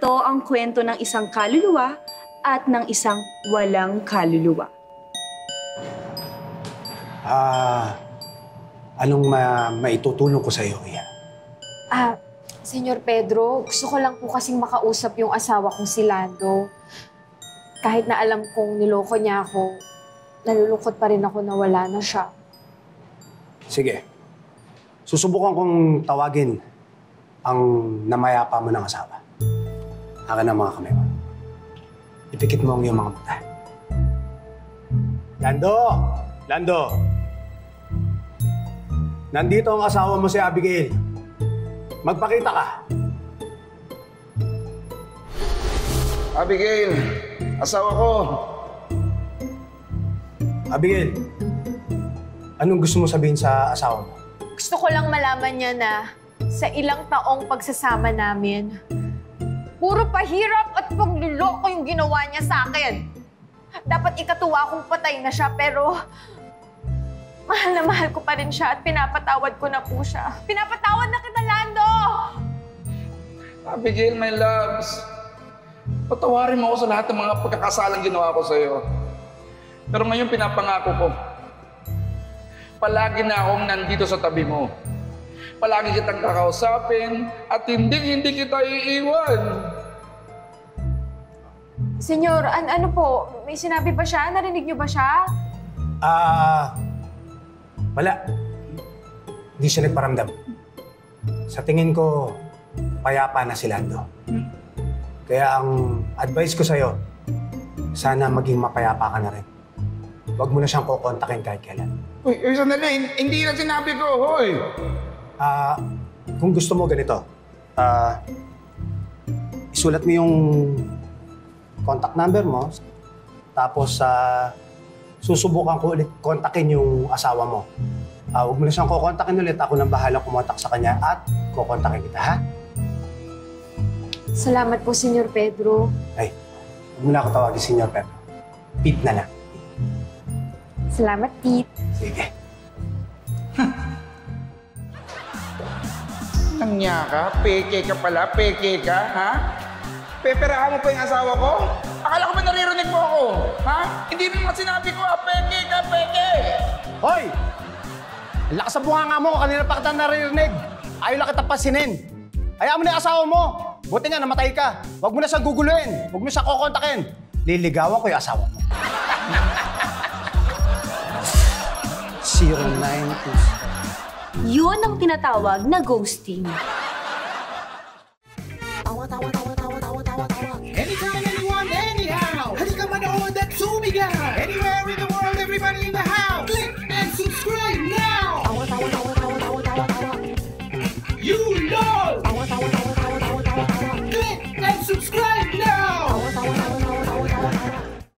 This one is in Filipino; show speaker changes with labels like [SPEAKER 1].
[SPEAKER 1] ito ang kwento ng isang kaluluwa at ng isang walang kaluluwa.
[SPEAKER 2] Anong maitutulong ko sa iyo, Iya?
[SPEAKER 3] Senyor Pedro, gusto ko lang po kasing makausap yung asawa kong si Lando. Kahit na alam kong niloko niya ako, nalulungkot pa rin ako na wala na siya.
[SPEAKER 2] Sige. Susubukan kong tawagin ang namayapa mo ng asawa. Akin ang mga kamay mo. Ipikit mo ang iyong mga mata. Lando! Lando! Nandito ang asawa mo si Abigail. Magpakita ka.
[SPEAKER 4] Abigail, asawa ko.
[SPEAKER 2] Abigail, anong gusto mo sabihin sa asawa mo?
[SPEAKER 3] Gusto ko lang malaman niya na sa ilang taong pagsasama namin, puro pahirap at pagluloko yung ginawa niya sa akin. Dapat ikatuwa kung patay na siya, pero mahal na mahal ko pa rin siya at pinapatawad ko na po siya. Pinapatawad na kita, Lando!
[SPEAKER 4] Abigail, my loves. Patawarin mo ako sa lahat ng mga pagkakasalang ginawa ko sa'yo. Pero ngayon pinapangako ko, palagi na akong nandito sa tabi mo. Palagi kitang kakausapin at hindi kita iiwan.
[SPEAKER 3] Senyor, ano po? May sinabi ba siya? Narinig niyo ba siya?
[SPEAKER 2] Wala. Hindi siya nagparamdam. Sa tingin ko, payapa na si Lando. Kaya ang advice ko sa'yo, sana maging mapayapa ka na rin. Huwag mo na siyang kukontakin kahit kailan.
[SPEAKER 4] Uy, sandali. Hindi na sinabi ko, hoy.
[SPEAKER 2] Kung gusto mo ganito, isulat mo yung contact number mo, tapos susubukan ko ulit kontakin yung asawa mo. Huwag mo na siyang kukontakin ulit. Ako nang bahala kumontak sa kanya at kukontakin kita, ha?
[SPEAKER 3] Salamat po, Senyor Pedro.
[SPEAKER 2] Ay, huwag mo na ako tawagin, Senyor Pedro. Pete na lang.
[SPEAKER 3] Salamat, Pete.
[SPEAKER 2] Sige.
[SPEAKER 4] Nangya ka? Peke ka pala? Peke ka, ha? Peperahan mo pa yung asawa ko? Akala ko ba naririnig mo ako? Ha? Hindi mo naman sinabi ko, peke ka, peke!
[SPEAKER 2] Hoy! Ang lakas sa bunganga mo, kanina pa kita naririnig. Ayaw lang kita pasinin. Hayaan mo na yung asawa mo. Buti nga, namatay ka. Huwag mo na siyang guguluhin. Huwag mo na siyang kukontakin. Liligawan ko yung asawa mo. 0927.
[SPEAKER 1] Yun ang tinatawag na ghosting.
[SPEAKER 5] Anytime, anyone, anyhow. Halika manood at sumigaw. Anywhere in the